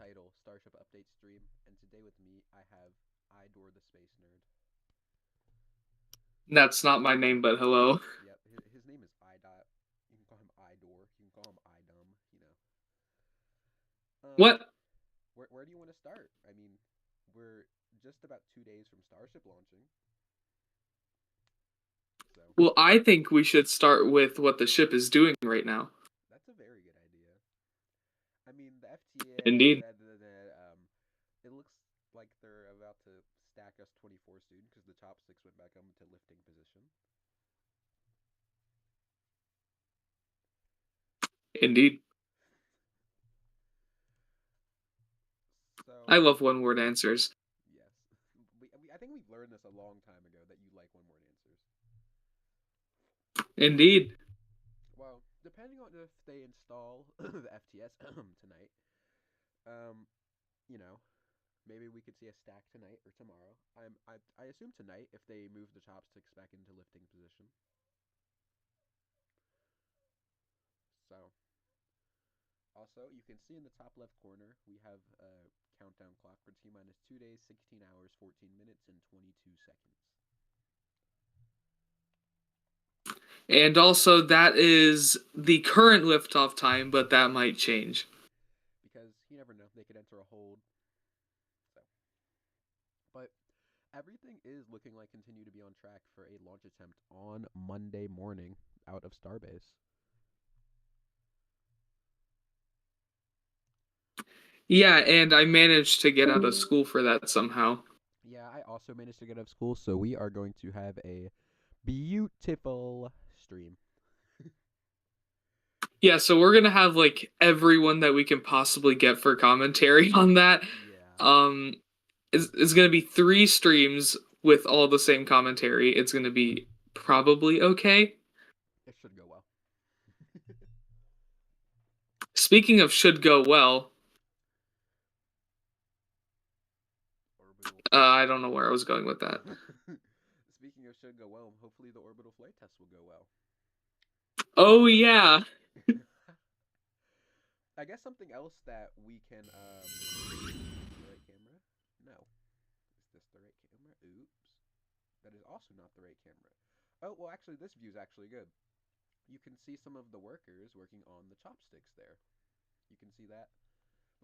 title, Starship Update Stream, and today with me I have Idor the Space Nerd. That's not my name, but hello. Yep, his name is Idot. You can call him Idor. You can call him Idum. Um, What? where do you want to start? I mean, we're just about 2 days from Starship launching, so Well, I think we should start with what the ship is doing right now. that's a very good idea. I mean, the FTA, Indeed. it looks like they're about to stack us 24 soon because the chopsticks went back up into lifting position. Indeed. I So love one word answers. yes, I think we've learned this a long time ago that you like one word answers. Indeed. Well, depending on if they install the FTS tonight, um, you know, maybe we could see a stack tonight or tomorrow. I assume tonight if they move the chopsticks back into lifting position. So also you can see in the top left corner we have a countdown clock for T minus 2 days, 16 hours, 14 minutes, and 22 seconds. And also, that is the current liftoff time, but that might change. Because you never know, they could enter a hold. So, but everything is looking like continue to be on track for a launch attempt on Monday morning out of Starbase. Yeah, and I managed to get out of school for that somehow. Yeah, I also managed to get out of school, so we are going to have a beautiful stream. Yeah, so we're gonna have like everyone that we can possibly get for commentary on that. Yeah, Um, it's gonna be three streams with all the same commentary. It's gonna be probably okay. it should go well. Speaking of should go well, Orbital. I don't know where I was going with that. Speaking of should go well, hopefully the orbital flight test will go well. Oh yeah. I guess something else that we can the right camera? No. Is this the right camera? Oops. That is also not the right camera. Oh, well actually this view is actually good. You can see some of the workers working on the chopsticks there. You can see that.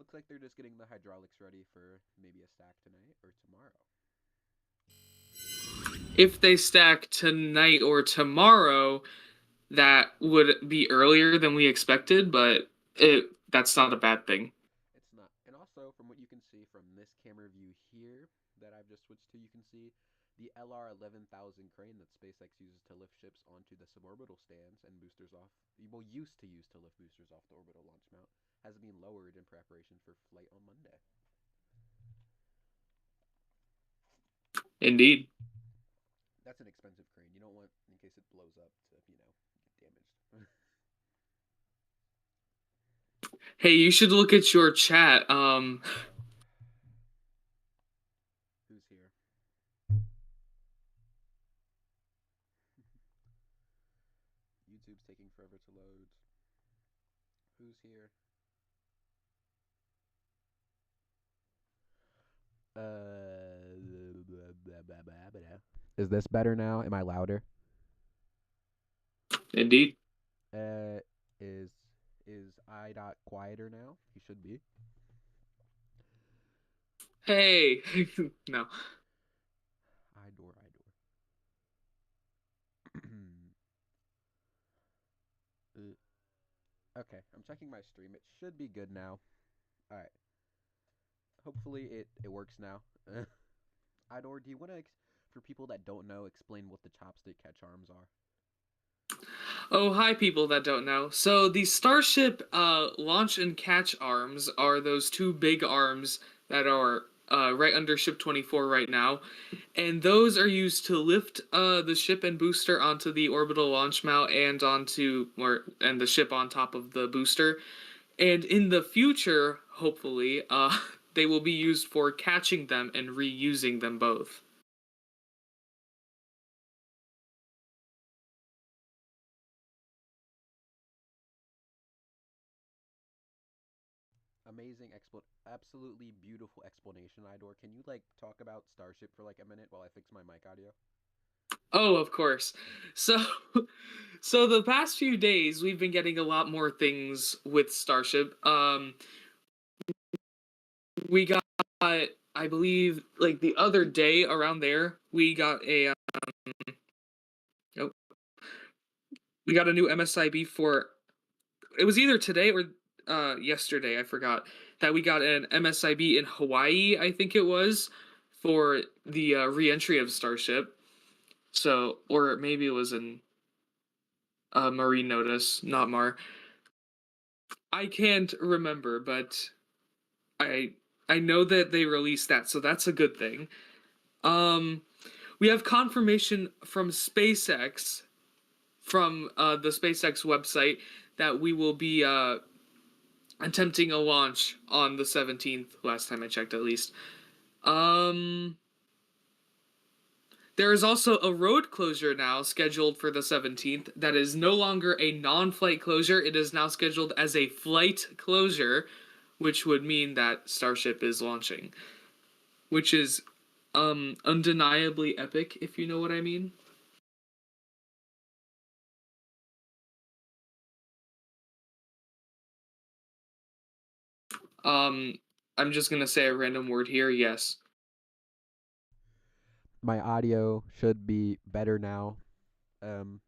Looks like they're just getting the hydraulics ready for maybe a stack tonight or tomorrow. If they stack tonight or tomorrow, that would be earlier than we expected, but that's not a bad thing. It's not. And also, from what you can see from this camera view here that I've just switched to, you can see the LR 11,000 crane that SpaceX uses to lift ships onto the suborbital stands and boosters off. Well, used to use to lift boosters off the orbital launch mount, has been lowered in preparation for flight on Monday. Indeed. That's an expensive crane. You don't want, in case it blows up, to, get damaged. Hey, you should look at your chat. Uh-oh. Who's here? YouTube's taking forever to load. Who's here? Is this better now? Am I louder? Indeed. Uh, is I dot quieter now? He should be. Hey. No. Idor. Okay, I'm checking my stream. It should be good now. All right. Hopefully it works now. Idor, do you want to, for people that don't know, explain what the chopstick catch arms are? Oh, hi, people that don't know. So the Starship launch and catch arms are those two big arms that are right under Ship 24 right now, and those are used to lift the ship and booster onto the orbital launch mount and the ship on top of the booster. And in the future, hopefully, they will be used for catching them and reusing them both. amazing, absolutely beautiful explanation, Idor. Can you like talk about Starship for like a minute while I fix my mic audio? Oh, of course. Thank you. So, so the past few days we've been getting a lot more things with Starship. We got, I believe, like the other day around there, oh, we got a new MSIB for. It was either today or yesterday. I forgot that we got an MSIB in Hawaii. I think it was for the reentry of Starship. So, or maybe it was in Marine Notice, not Mar. I can't remember, but I I know that they released that, so that's a good thing. Um, we have confirmation from SpaceX, from the SpaceX website, that we will be attempting a launch on the 17th. Last time I checked, at least. Um, There is also a road closure now scheduled for the 17th that is no longer a non-flight closure. It is now scheduled as a flight closure, which would mean that Starship is launching, which is undeniably epic, if you know what I mean. Um I'm just going to say a random word here. Yes. My audio should be better now. Um,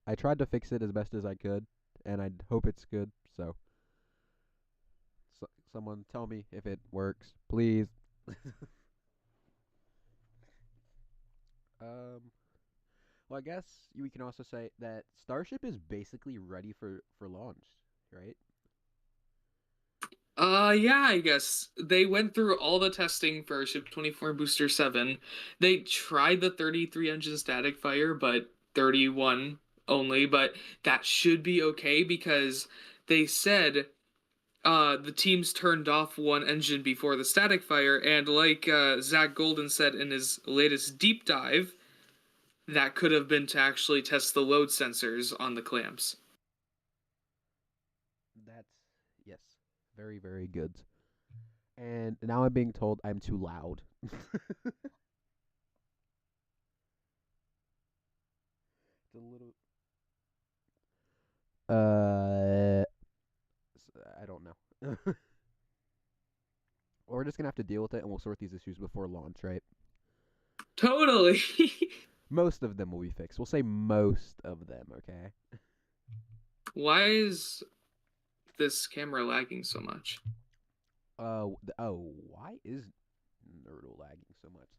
I tried to fix it as best as I could, and I hope it's good. So, someone tell me if it works, please. um, well, I guess we can also say that Starship is basically ready for launch, right? Yeah, I guess they went through all the testing for Ship 24 Booster 7. They tried the 33 engine static fire, but 31 only, but that should be okay because they said the teams turned off one engine before the static fire, and like Zach Golden said in his latest deep dive, that could have been to actually test the load sensors on the clamps. That's yes, very very good. And now I'm being told I'm too loud. It's a little. Uh, I don't know. We're just gonna have to deal with it, and we'll sort these issues before launch, right? Totally. Most of them will be fixed. We'll say most of them, okay? Why is this camera lagging so much? Why is Nerdle lagging so much?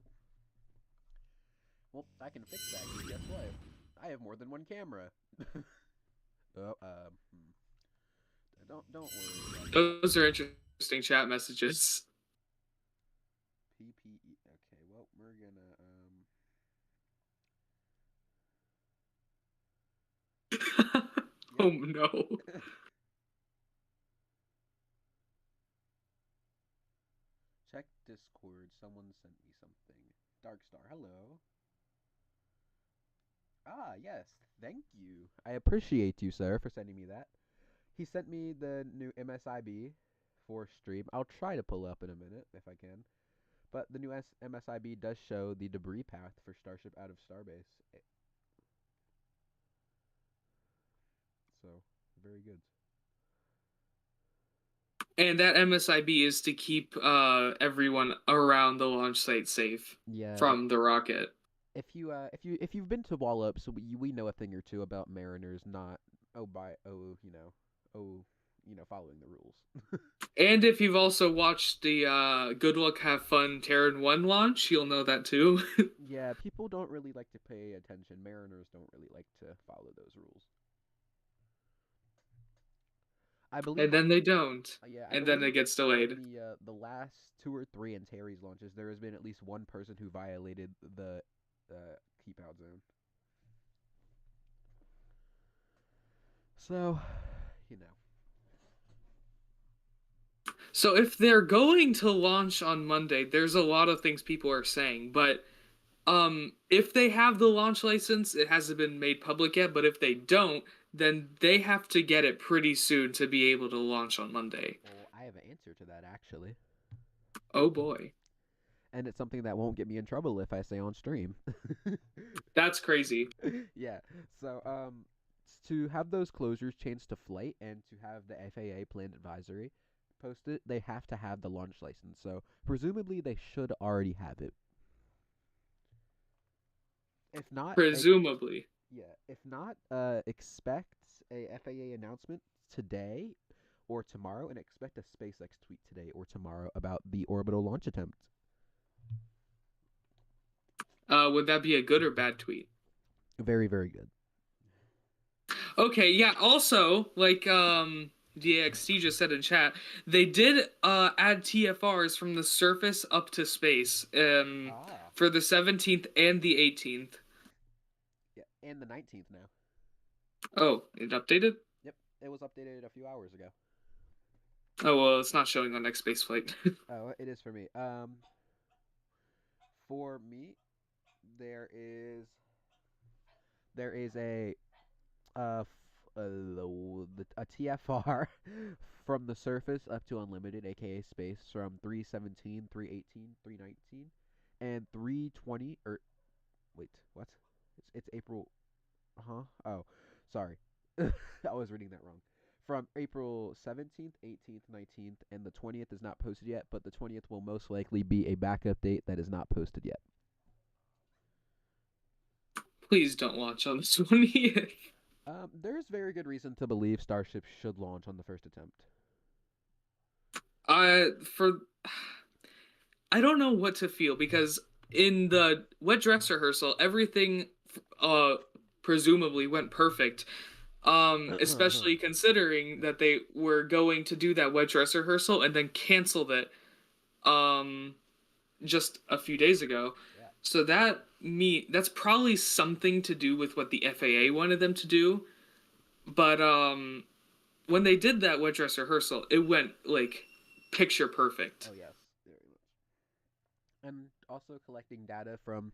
Well, I can fix that because guess what? I have more than one camera. oh, don't worry about that. Those are interesting chat messages. PPE. Okay, well we're gonna Oh Yep. no. Check Discord. Someone sent me something. Darkstar, hello. Ah, yes. Thank you. I appreciate you, sir, for sending me that. He sent me the new MSIB for stream. I'll try to pull up in a minute if I can. But the new MSIB does show the debris path for Starship out of Starbase. So, very good. And that MSIB is to keep everyone around the launch site safe Yeah, from the rocket. if you've been to Wallops, so we know a thing or two about mariners not oh following the rules. And if you've also watched the Good Luck Have Fun Terran 1 launch, you'll know that too. Yeah, people don't really like to pay attention. Mariners don't really like to follow those rules. I believe And then they don't. yeah, I And then believe it gets on delayed. the last two or three Antares launches, there has been at least one person who violated the keep out zone. So, you know, So if they're going to launch on Monday, there's a lot of things people are saying, but if they have the launch license, it hasn't been made public yet, but if they don't, then they have to get it pretty soon to be able to launch on Monday. well, have an answer to that actually, Oh boy. and it's something that won't get me in trouble if I say on stream. That's crazy. Yeah. So to have those closures changed to flight and to have the FAA planned advisory posted, they have to have the launch license. So presumably they should already have it. If not, Presumably. yeah. If not, expect a FAA announcement today or tomorrow, and expect a SpaceX tweet today or tomorrow about the orbital launch attempt. Would that be a good or bad tweet? Very, very good. Okay, yeah, also, like DXT just said in chat, they did add TFRs from the surface up to space Ah, for the 17th and the 18th. yeah, and the 19th now. Oh, it updated? Yep, it was updated a few hours ago. Oh, well, it's not showing on next space flight. Oh, it is for me. For me, there is there is a TFR from the surface up to unlimited, aka space, from 317, 318, 319, and 320. Or wait, what? It's April. Huh? Oh, sorry. I was reading that wrong. From April 17th, 18th, 19th, and the 20th is not posted yet, but the 20th will most likely be a backup date that is not posted yet. Please don't launch on this one. There's very good reason to believe Starship should launch on the first attempt. For I don't know what to feel because in the wet dress rehearsal, everything uh presumably went perfect. Especially considering that they were going to do that wet dress rehearsal and then canceled it um just a few days ago. Yeah. So that's probably something to do with what the FAA wanted them to do. But when they did that wet dress rehearsal, it went like picture perfect. Oh yes, very much. And also collecting data from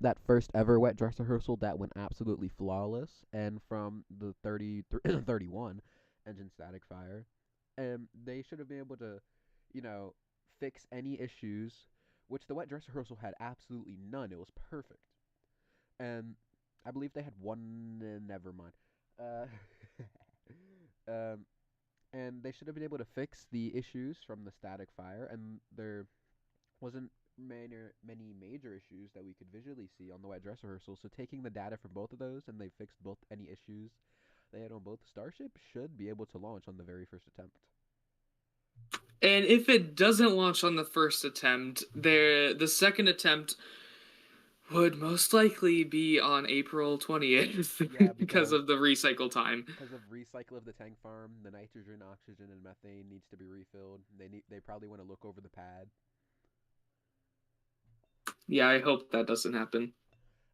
that first ever wet dress rehearsal that went absolutely flawless, and from the 31 engine static fire, and they should have been able to, you know, fix any issues, which the wet dress rehearsal had absolutely none. It was perfect, and I believe they had one. Never mind. Uh, um, and they should have been able to fix the issues from the static fire, and there wasn't many major issues that we could visually see on the wet dress rehearsal. So taking the data from both of those, and they fixed both any issues they had on both Starship, should be able to launch on the very first attempt. And if it doesn't launch on the first attempt, the second attempt would most likely be on April 20th Yeah, because of the recycle time. because of recycle of the tank farm, the nitrogen, oxygen, and methane needs to be refilled. They probably want to look over the pad. Yeah, I hope that doesn't happen.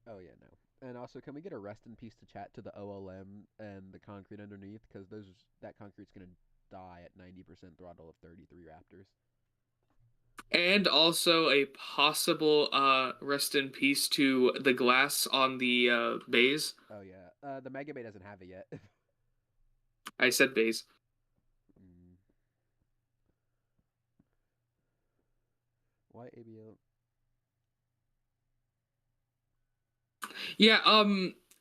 Oh yeah, no. And also, can we get a rest in peace to chat to the OLM and the concrete underneath? Because that concrete's gonna die at 90% throttle of 33 Raptors. And also a possible rest in peace to the glass on the bays. Oh yeah. The Mega Bay doesn't have it yet. I said bays. Mm. Why ABL? Yeah,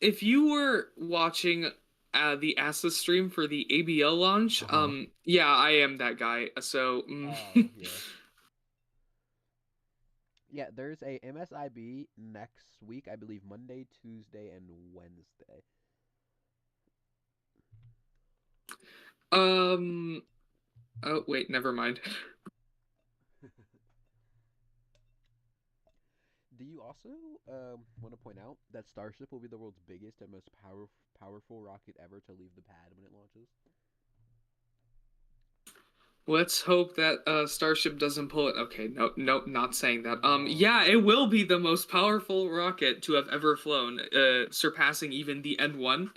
if you were watching the ASA stream for the ABL launch, Uh-huh. yeah, I am that guy. So Oh yeah. Yeah, there's a MSIB next week, I believe Monday, Tuesday, and Wednesday. um oh wait, never mind. Do you also want to point out that Starship will be the world's biggest and most powerful rocket ever to leave the pad when it launches? Let's hope that Starship doesn't pull it. Okay, no, no, not saying that. No. Yeah, it will be the most powerful rocket to have ever flown, surpassing even the N1.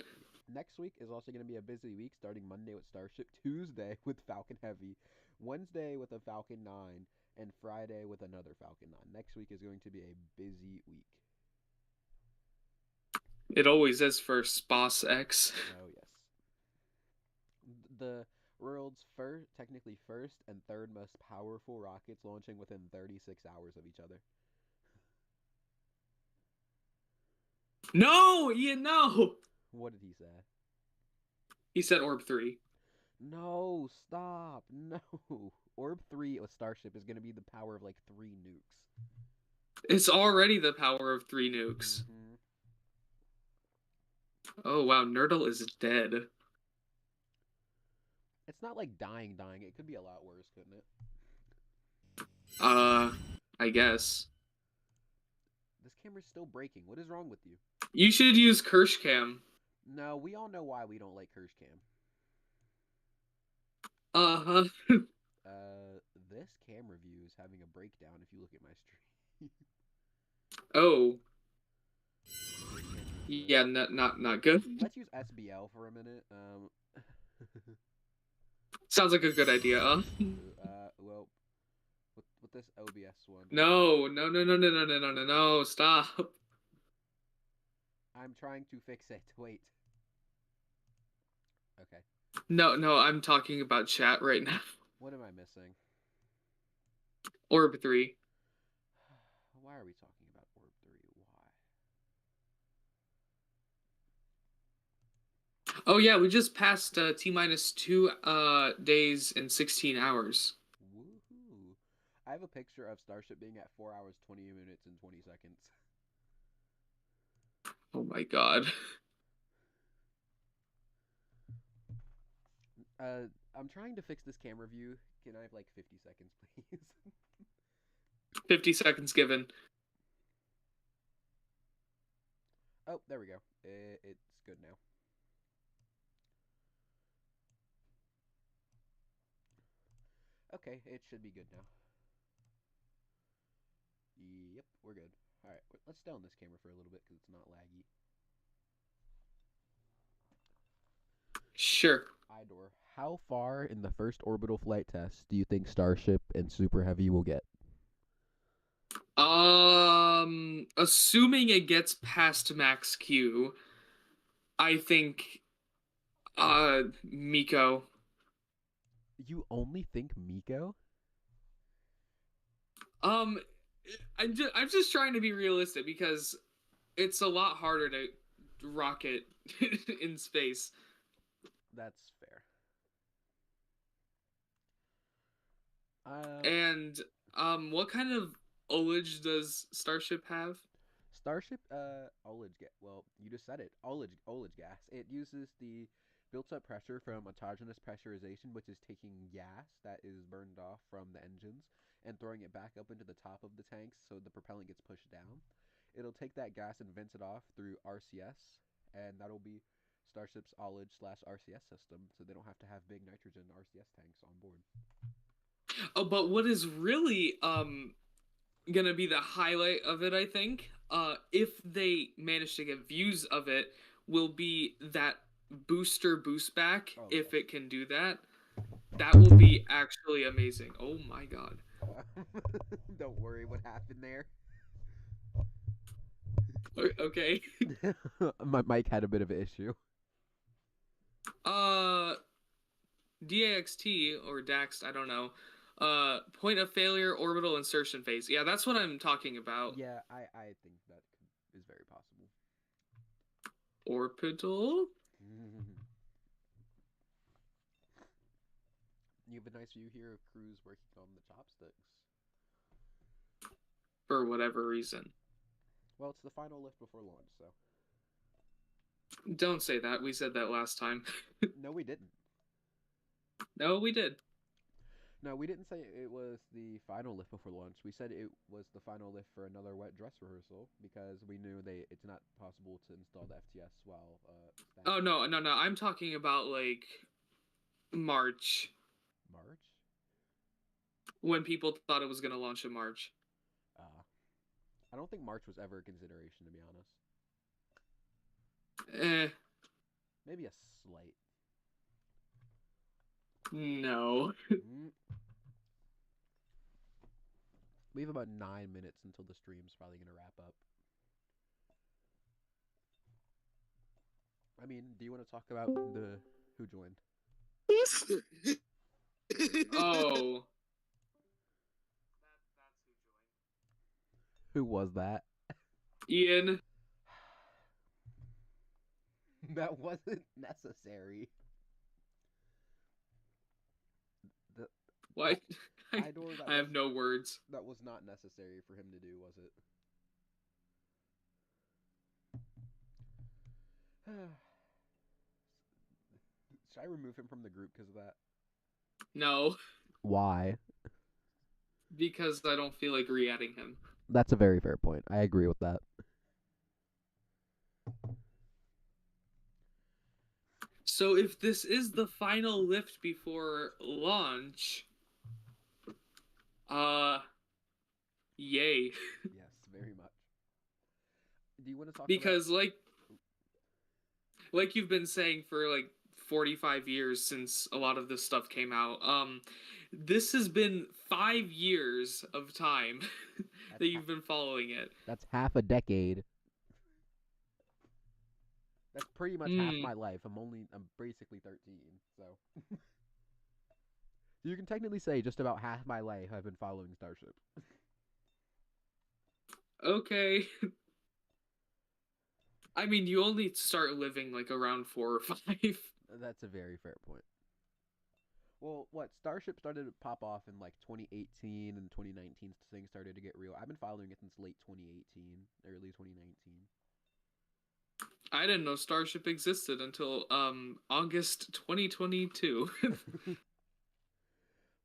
Next week is also going to be a busy week, starting Monday with Starship, Tuesday with Falcon Heavy, Wednesday with a Falcon 9, and Friday with another Falcon 9. Next week is going to be a busy week. It always is for SpaceX. Oh, yes. The world's first, technically first and third most powerful rockets launching within 36 hours of each other. No, Ian, no. What did he say? He said Orb 3. No, stop. No. Orb 3 of Starship is going to be the power of like 3 nukes. It's already the power of 3 nukes. Mm-hmm. Oh wow, Nerdle is dead. It's not like dying, dying. It could be a lot worse, couldn't it? Uh, I guess. This camera's still breaking. What is wrong with you? You should use Kershcam. No, we all know why we don't like Kershcam. Uh-huh. This camera view is having a breakdown if you look at my stream. Oh. This camera is Yeah, not good. Let's use SBL for a minute. Sounds like a good idea. Well, with this OBS one, No, no, no, no, no, no, no, no, no, no, stop. I'm trying to fix it. Wait. Okay. No, no, I'm talking about chat right now. What am I missing? Orb 3. Why are we talking about Orb 3? Why? Oh yeah, we just passed T-2 days and 16 hours. Woohoo! I have a picture of Starship being at 4 hours 20 minutes and 20 seconds. Oh my god. I'm trying to fix this camera view. Can I have like 50 seconds, please? 50 seconds given. Oh, there we go. It's good now. Okay, it should be good now. Yep, we're good. Alright, let's stay on this camera for a little bit because it's not laggy. Sure. Idor, how far in the first orbital flight test do you think Starship and Super Heavy will get? Assuming it gets past max Q, I think Miko. You only think Miko? Um I'm just trying to be realistic because it's a lot harder to rocket in space. That's fair. And what kind of ullage does Starship have? Starship, ullage gas. Well, you just said it. Ullage gas. It uses the built-up pressure from autogenous pressurization, which is taking gas that is burned off from the engines and throwing it back up into the top of the tanks, so the propellant gets pushed down. It'll take that gas and vent it off through RCS, and that'll be Starship's ullage slash RCS system, so they don't have to have big nitrogen RCS tanks on board. Oh, but what is really gonna be the highlight of it, I think, if they manage to get views of it, will be that booster boost back. Oh, if yes. it can do that, that will be actually amazing. Oh my god. Don't worry what happened there. Okay. My mic had a bit of an issue. uh DAXT or DAXT, I don't know. Point of failure orbital insertion phase. Yeah, that's what I'm talking about. Yeah, I think that is very possible. Orbital? You have a nice view here of crews working on the chopsticks. For whatever reason. Well, it's the final lift before launch, so. Don't say that. We said that last time. No, we didn't. No, we did. No, we didn't say it was the final lift before launch. We said it was the final lift for another wet dress rehearsal because we knew it's not possible to install the FTS while. Oh no, no, no! I'm talking about like March. March. When people thought it was gonna launch in March. I don't think March was ever a consideration, to be honest. Maybe a slight. No. We have about 9 minutes until the stream's probably going to wrap up. I mean, do you want to talk about who joined? Oh. Who was that? Ian, That wasn't necessary. The what? Idor, I have no words. that was not necessary for him to do, was it? Should I remove him from the group because of that? No, Why? because I don't feel like re-adding him. That's a very fair point. I agree with that. So if this is the final lift before launch, uh, yay. Yes, very much. Do you want to talk about? Because like you've been saying for like 45 years since a lot of this stuff came out, this has been 5 years of time that you've been following it. That's half a decade. That's pretty much half Hmm. my life. I'm basically 13, so you can technically say just about half my life I've been following Starship. Okay. I mean, you only start living like around 4 or 5. That's a very fair point. Well, what Starship started to pop off in like 2018 and 2019. Things started to get real. I've been following it since late 2018, early 2019. I didn't know Starship existed until August 2022.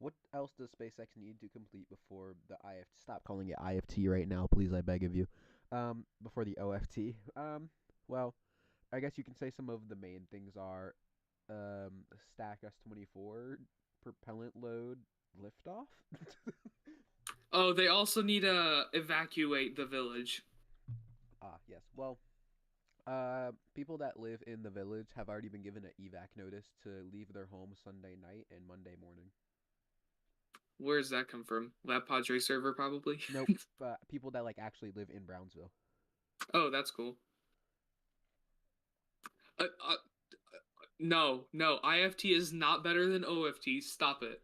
What else does SpaceX need to complete before the IFT? Stop calling it IFT right now, please. I beg of you. Before the OFT. Well, I guess you can say some of the main things are stack S-24 propellant load liftoff. Oh, they also need to evacuate the village. Yes. Well, people that live in the village have already been given an evac notice to leave their homes Sunday night and Monday morning. Where does that come from? Lab Padre server, probably. Nope. People that like actually live in Brownsville. Oh, that's cool. Uh, uh, no, no, IFT is not better than OFT. Stop it.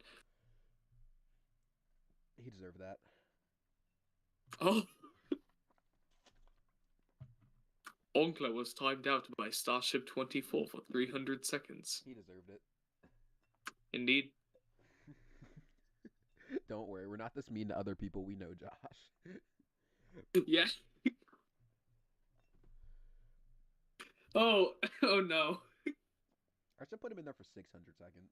He deserved that. Oh, Onkla was timed out by Starship 24 for 300 seconds. He deserved it. Indeed. Don't worry, we're not this mean to other people we know, Josh. Yeah. Oh, oh no. I should put him in there for 600 seconds.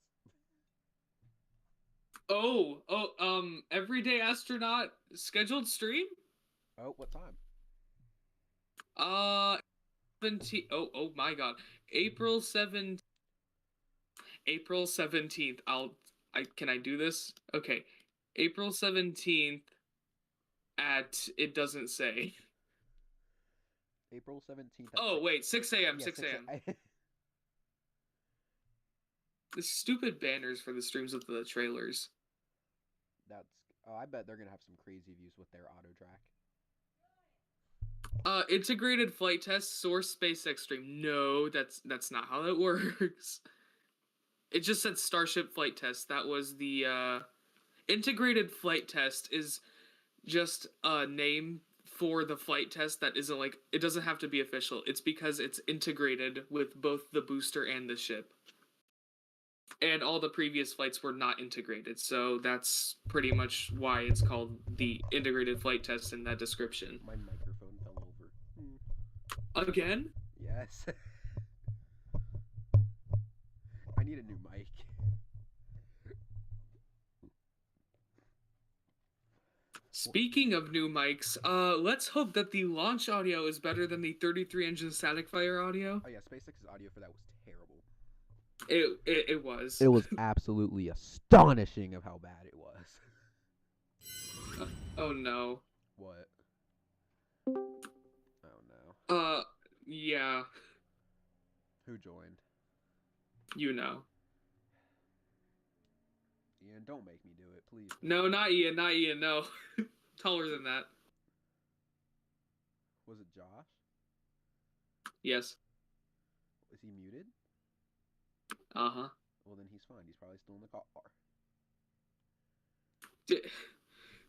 Everyday astronaut scheduled stream? Oh, what time? Uh, 17. Oh my God. April 7th. April 17th. Can I do this? Okay. April 17th at, it doesn't say. April 17th at Oh, 6. wait, 6 a.m., Yeah, 6 6 a.m. a.m. The stupid banners for the streams of the trailers. That's. Oh, I bet they're going to have some crazy views with their auto track. Integrated flight test, source SpaceX stream. No, that's not how that works. It just said Starship flight test. That was the integrated flight test is just a name for the flight test that isn't like it doesn't have to be official. It's because it's integrated with both the booster and the ship. And all the previous flights were not integrated, so that's pretty much why it's called the integrated flight test in that description. My microphone fell over. Again? Yes. I need a new mic. Speaking of new mics, let's hope that the launch audio is better than the 33 engine static fire audio. Oh yeah, SpaceX's audio for that was terrible. It was. It was absolutely astonishing of how bad it was. Oh no. What? Oh no. Yeah, Who joined? you know. Ian, don't make me do it, please. No, not Ian, not Ian, no. Taller than that. Was it Josh? Yes. Was he muted? Uh-huh. Well, then he's fine. He's probably still in the car.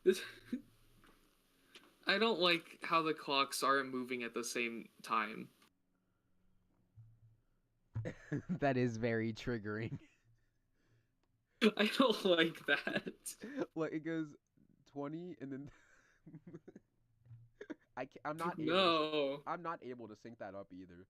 This, I don't like how the clocks aren't moving at the same time. That is very triggering. I don't like that. Like it goes 20 and then I'm not able to No. I'm not able to sync that up either.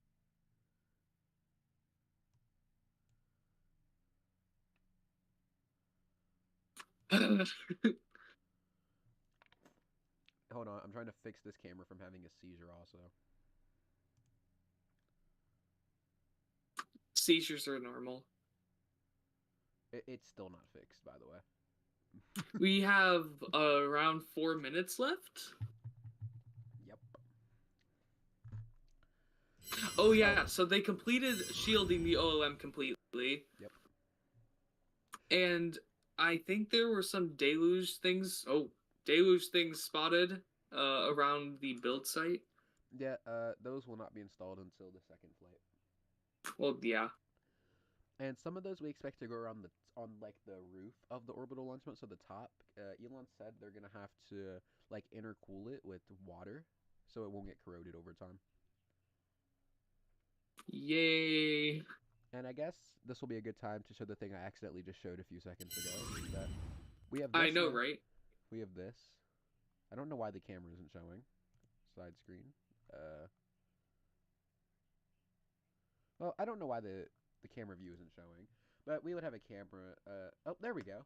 Hold on, I'm trying to fix this camera from having a seizure also. Seizures are normal. It's still not fixed, by the way. We have around 4 minutes left. Yep. Oh Oh, yeah, so they completed shielding the OLM completely, yep. and I think there were some deluge things. Oh, deluge things spotted around the build site. Yeah, those will not be installed until the second flight. Well, yeah. And some of those we expect to go around on like the roof of the orbital launch mount, so the top. Elon said they're gonna have to like intercool it with water, so it won't get corroded over time. Yay. And I guess this will be a good time to show the thing I accidentally just showed a few seconds ago. That we have I this know, now. right? We have this. I don't know why the camera isn't showing. Side screen. Well, I don't know why the camera view isn't showing, but we would have a camera. Oh, there we go.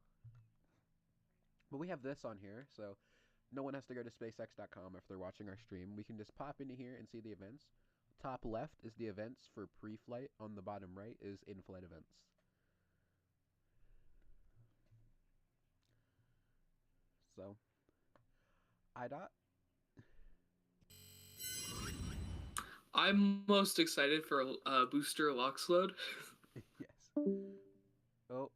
But we have this on here, so no one has to go to SpaceX.com if they're watching our stream. We can just pop into here and see the events. Top left is the events for pre-flight. On the bottom right is in-flight events. So, IDOT. I'm most excited for booster LOX load. Yes. Oh.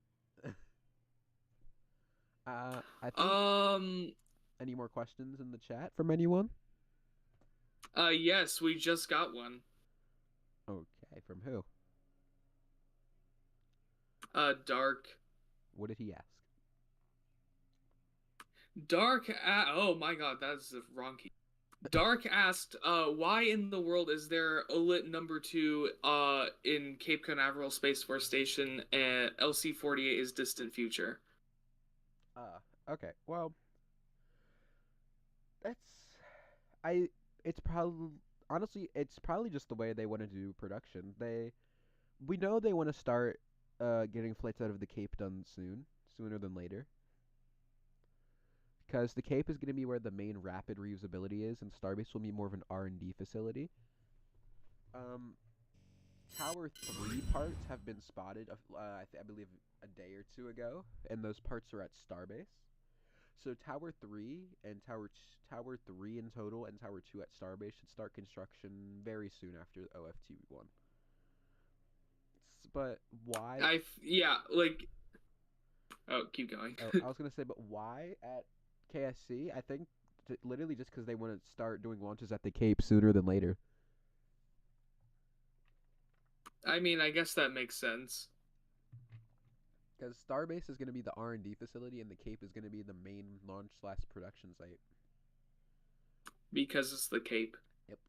I think Um, any more questions in the chat from anyone? yes, we just got one. Okay, from who? Dark. What did he ask? Oh my god, that's the wrong key. Dark asked, why in the world is there OLIT number 2 in Cape Canaveral Space Force Station and LC-48 is distant future? Okay. Well, that's I it's probably honestly it's probably just the way they want to do production. We know they want to start getting flights out of the Cape done sooner than later. Because the Cape is going to be where the main rapid reusability is, and Starbase will be more of an R&D facility. Um, Tower 3 parts have been spotted, I believe, a day or two ago, and those parts are at Starbase. So Tower 3 and Tower 3 in total and Tower 2 at Starbase should start construction very soon after OFT1. But why? Yeah, like, oh, keep going. Oh, I was gonna say, but why at KSC? I think literally just because they want to start doing launches at the Cape sooner than later. I mean, I guess that makes sense Because Starbase is going to be the R&D facility, and the Cape is going to be the main launch/production site. because it's the Cape. Yep,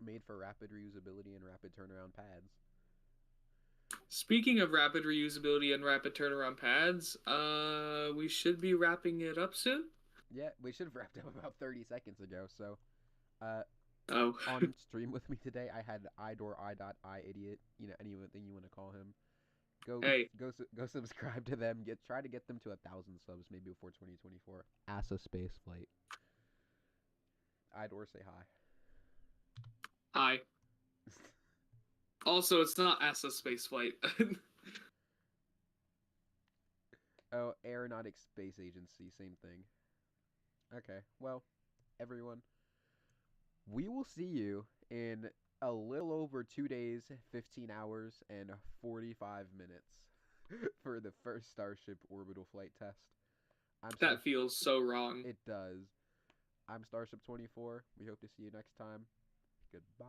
made for rapid reusability and rapid turnaround pads. Speaking of rapid reusability and rapid turnaround pads, we should be wrapping it up soon. Yeah, we should have wrapped up about 30 seconds ago. So, uh, Oh, on stream with me today, I had idor I idiot. You know, anything you want to call him. hey, Go subscribe to them. Try to get them to 1,000 subs maybe before 2024. ASA space flight. Idor say hi. hi. Also, it's not ASA spaceflight. Oh, Aeronautics Space Agency, same thing. Okay, well, everyone, we will see you in a little over 2 days, 15 hours, and 45 minutes for the first Starship orbital flight test. I'm Star. That feels so wrong. It does. I'm Starship 24. We hope to see you next time. Goodbye.